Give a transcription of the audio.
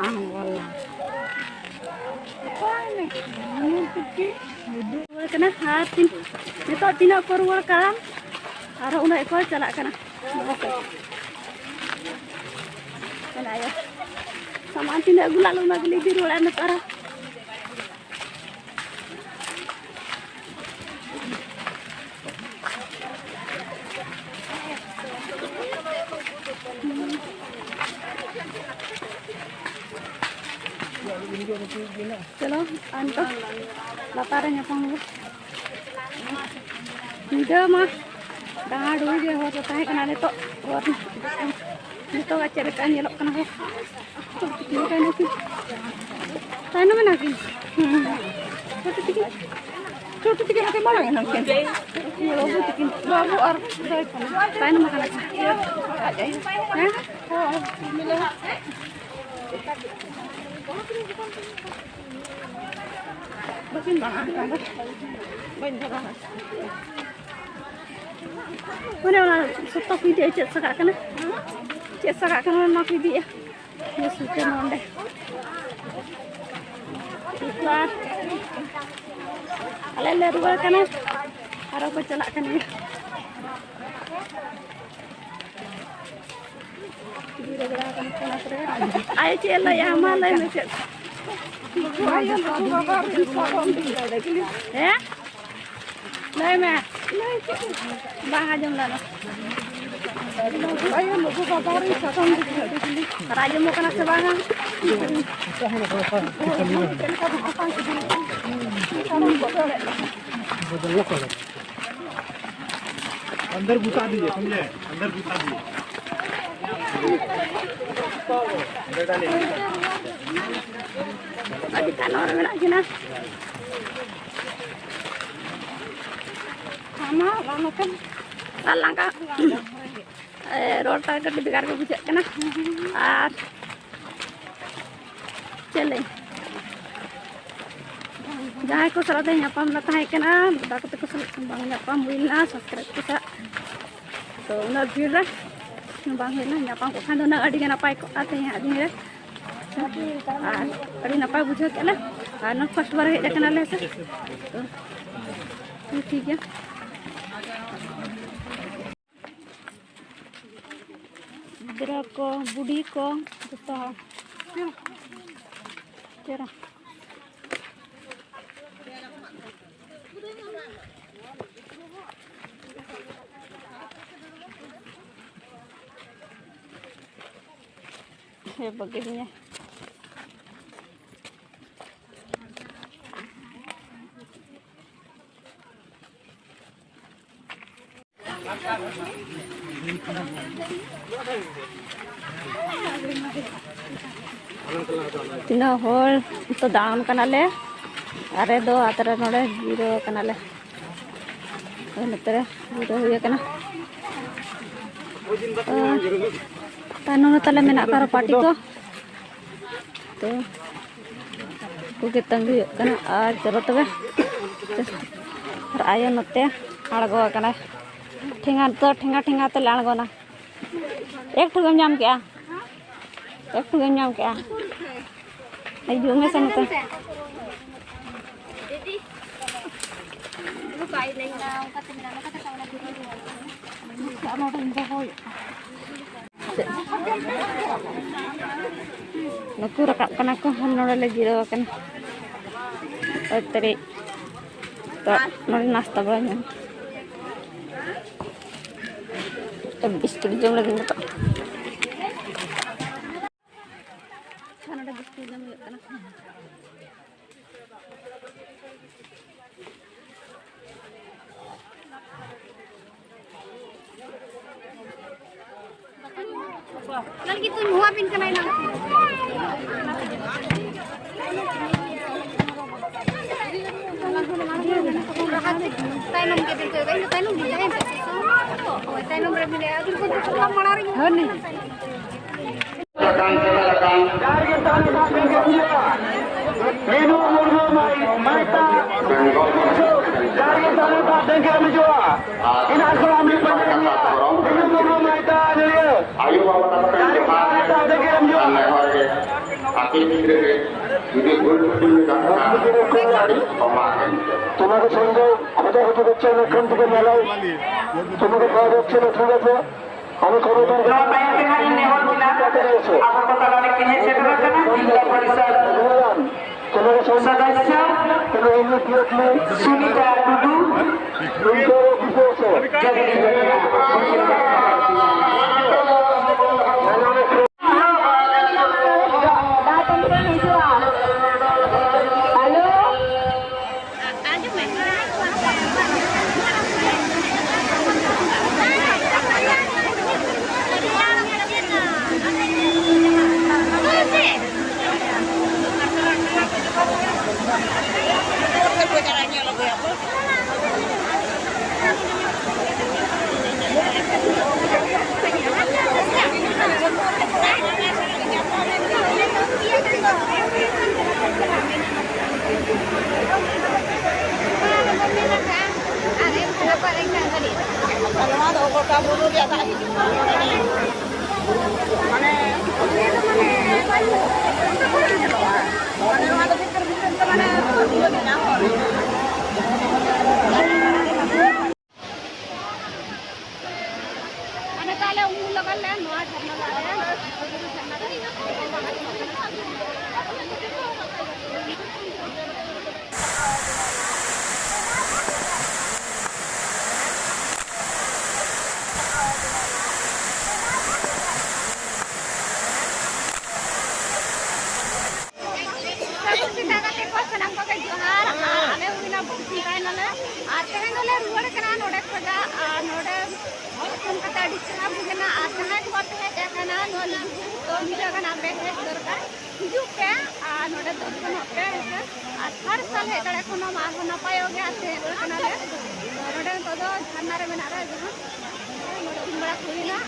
wala. Kena hatin. Nito tina ko ruwal kan. Ara una ko chala kana. Kana ayo. Sama tina gula lu nagli di ruwal anak ara. चलो अंत लतारे ᱧᱟᱯᱟᱢ ᱧᱤᱫᱟᱹ ᱢᱟ ᱰᱟᱦᱟᱨ ᱰᱩᱭ ᱜᱮ ᱦᱚᱨ ᱛᱟᱦᱮᱸ ᱠᱟᱱᱟ ᱱᱤᱛᱚᱜ ᱱᱤᱛᱚᱜ ᱪᱮᱫ ᱞᱮᱠᱟ ᱧᱮᱞᱚᱜ ᱠᱟᱱᱟ ᱦᱚᱨ ᱛᱟᱭᱱᱚᱢ ᱮᱱᱟᱠᱤᱱ ᱪᱷᱳᱴᱩ ᱛᱤᱠᱤᱱ ᱟᱹᱠᱤᱱ ᱢᱟᱲᱟᱝ ᱮᱱᱟᱠᱤᱱ ᱵᱟᱹᱵᱩ ᱛᱤᱠᱤᱱ ᱵᱟᱹᱵᱩ ᱟᱨ ᱛᱟᱭᱱᱚᱢ ᱟᱠᱟᱱᱟ ᱠᱤᱱ ᱦᱮᱸ Bakin banget kan? Banyak banget. Mana orang stok video cek sakak kan? Cek sakak kan nak video. Ya suka nonde. Iklan. Alele ruwal kan? Harap bercelak kan ya. Ayo cek lah ya malah macam. Ya? Lai mẹ. Bang aja mulai. Ayo mau buka baru sakam di. Raja mau kena sebangan. अंदर घुसा दीजिए समझे अंदर घुसा दीजिए अभी खाना और बना के ना खाना lama kan langka road tar ke bigar ke bujak kena ar chale jahay ko sarata nyapam na tahay kena bakit ko bang nyapam wila subscribe ko sa to na bira bang hena nyapam ko kan na adi napay ko ate adi re adi napay bujak kena na first bar hej kena le sa to ठीक है गिरा को बुढ़ी को जता तेरा ये begini tina hol to daun kanale are do atara node giro kanale netere giro huya kana tanu tale menak karo party ko to ko ketang huya kana ar chalo tobe ar ayo note algo kana ठेंगा ठेंगा तो लाण gonna एक ठुगम जाम क्या आई जो में सम तो नको rakap kana ko honore lagi ro kan teri to nori nasta banyak biskit jom lagi nito sana ada biskit jom yuk kana lagi tu muapin kana nang tainum ke bil ke tainum di jalan tainum berapa dia aku pun pulang malari hani ᱟᱯᱮ ᱜᱤᱫᱽᱨᱟᱹ ᱜᱮ ᱡᱩᱫᱤ ভুল ত্রুটি থাকে ক্ষমা তোমাকে সঙ্গে খোঁজা হতে হচ্ছে না এখান থেকে মেলায় তোমাকে পাওয়া যাচ্ছে না ঠিক আছে আমি খবরদার তোমাকে সদস্য সুনিতা টুডু हर साल हेड नपाय झरना में तीन बड़ा खुना